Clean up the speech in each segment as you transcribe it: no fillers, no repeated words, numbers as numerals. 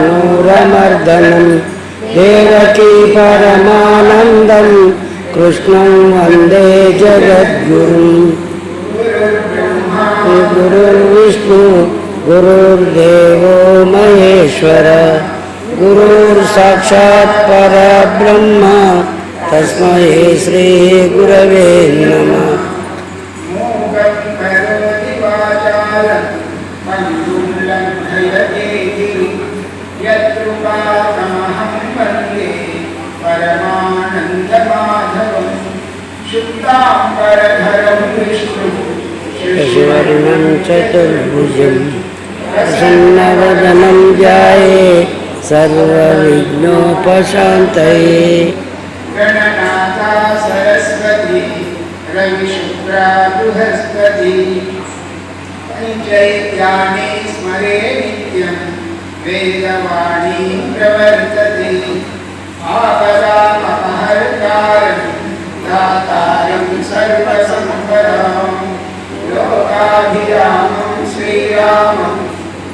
कंसचाणूरमर्दनं देवकी परमानन्दं कृष्णं वन्दे जगद्गुरुं। गुरुर्विष्णु गुरुर्देवो महेश्वर गुरुर्साक्षात् परब्रह्म तस्मै श्री गुरवे नमः। शशिवर्णं चतुर्भुजं प्रसन्नवदनं ध्याये सर्वविघ्नोपशान्तये। गणनाथा सरस्वती रविशुक्रा बृहस्पति पंचैत्यानि स्मरे नित्यं वेदवाणी प्रवर्तते। आपदामपहर्तारं दातारं सर्वसम्पदां लोकाभिरामं श्रीरामं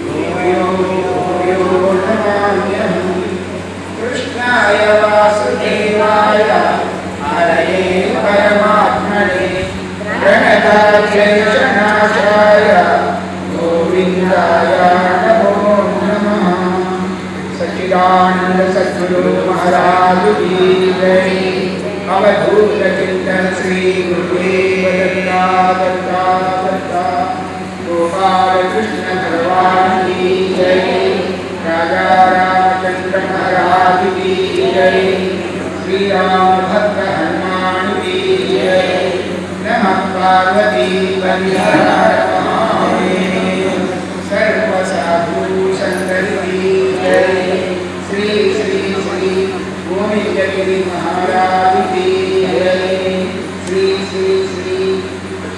भूयो भूयो नमाम्यहम्। कृष्णाय वासुदेवाय हरये परमात्मने प्रणताक्लेशनाशाय गोविन्दाय नमो नमः। सच्चिदानंद सद्गुरु महाराज की जय। अवधूत चिंतन श्री गुरुदेव दत्ता गोपाल कृष्ण भगवान की जय। राजा रामचंद्र महाराज की जय। श्री राम भक्त हनुमान की जय। नमः पार्वती महादेव सर्व साधु संतन की जय। श्री श्री श्री गोविंदगिरि महाराज की जय। श्री श्री श्री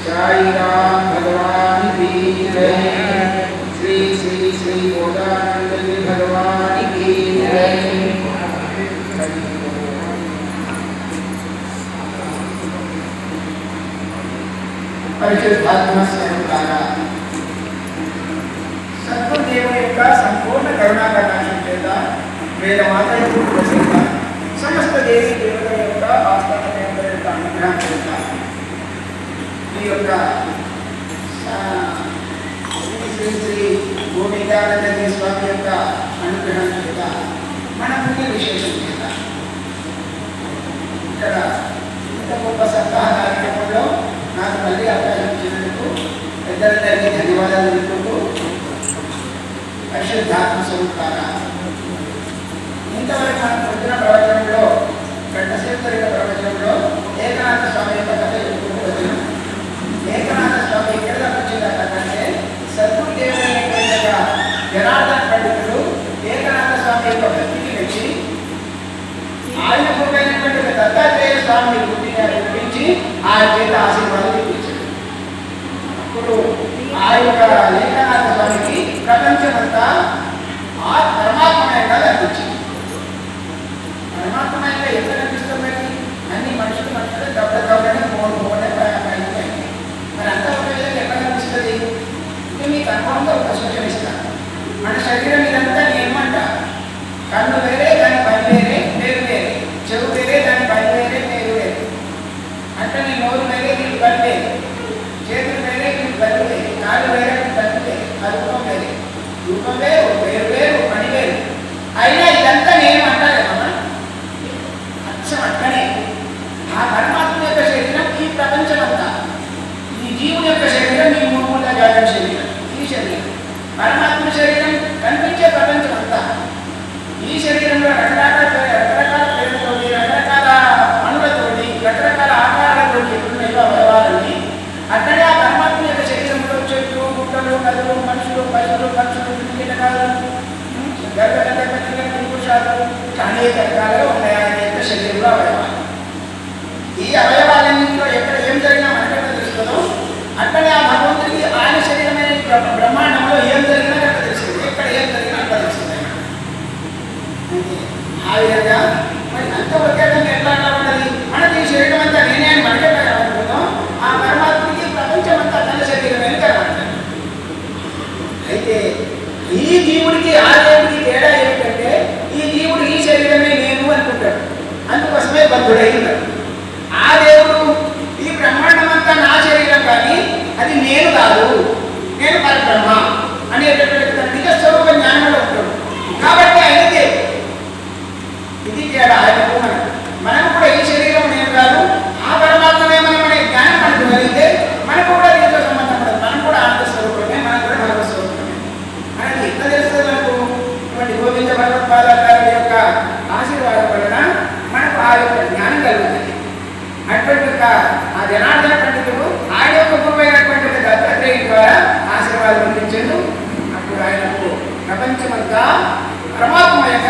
साई राम भगवान की जय। श्री श्री श्री बोधानंद भगवान की जय। పరిశుద్ధాత్మస్వరూపారా సద్గురుదేవుని యొక్క సంపూర్ణ కరుణాకటాక్షం చేత వేదమాతలకు ప్రసిద్ధ సమస్త దేవి దేవతల యొక్క ఆస్థాన దేవతల యొక్క అనుగ్రహం చేత ఈ యొక్క శ్రీ శ్రీ గోవిందానంద స్వామి యొక్క అనుగ్రహం చేత మన పుణ్య విశేషం చేత ఇక్కడ ఇంత గొప్ప సప్తాహ కార్యక్రమంలో నాకు మళ్ళీ అవకాశం ఇచ్చినందుకు పెద్దలందరికీ ధన్యవాదాలు తెలుపుతూ పరిశుద్ధాత్మ స్వరూపారా ఇంతవరకు మనం పొద్దున ప్రవచనంలో గంటసేపరిక ప్రవచనంలో ఏకనాథ స్వామి యొక్క కథ చెప్పుకుంటూ వచ్చినాం. ఏకనాథ స్వామి ఎక్కడ వచ్చిందంటే సద్గురుదేవుని యొక్క జనార్దన పండితుడు ఏకనాథ స్వామి యొక్క భక్తికి వచ్చి ఆయన పుట్టినటువంటి దత్తాత్రేయ స్వామిని గుర్తించి ఆయన చేత ఆశీర్వాదం ఇప్పించాడు. అప్పుడు ఆ యొక్క ఏకనాథ స్వామికి ప్రపంచమంతా ఆ పరమాత్మయంగా కనిపించింది. పరమాత్మయంగా ఎక్కడ కనిపిస్తుంది? అన్ని మనుషులే దబ్బనే మోనే మరి అంత ఉపయోగం ఎక్కడ కనిపిస్తుంది? ఇది మీకు అనుభవంలో ఒక సూచన ఇస్తాను. మన శరీరం ఇదంతా ఏమంట? కన్ను వేరే, దాని పని వేరే, పేరు వేరే. చెవు వేరే, దాని పని వేరే, పేరు వేరే. అంటే నీ నోరు వేరే, బుద్ధుడైంది. ఆ దేవుడు ఈ బ్రహ్మాండం అంతా నా శరీరం కానీ అది నేను కాదు, నేను పరబ్రహ్మ అనేటటువంటి తన నిజ స్వరూప జ్ఞానంలో ఉంటాడు. కాబట్టి ఆయన దేవుడు. ఇది తేడా ఆయనకు మనం కూడా ఈ శరీరం నేను కాదు, ఆ పరమాత్మనే మనం అనే జ్ఞానం మనకు కలిగితే మనకు కూడా దీంతో సంబంధం పడదు. మనం కూడా ఆనంద స్వరూపమే, మనం కూడా భగవ స్వరూపమే. మనకి ఎంత తెలుస్తుంది మనకు ఇటువంటి గోవింద భగవత్పాదాచార్యుల యొక్క ఆశీర్వాదం వలన మనకు ఆ యొక్క జ్ఞానం కలుగుతుంది. అటువంటి ఆ జనార్దన పండితుడు ఆయన యొక్క గురువు అయినటువంటి దత్తాత్రేయుడి ద్వారా ఆశీర్వాదం అందించాడు. అప్పుడు ఆయనకు ప్రపంచమంతా పరమాత్మ యొక్క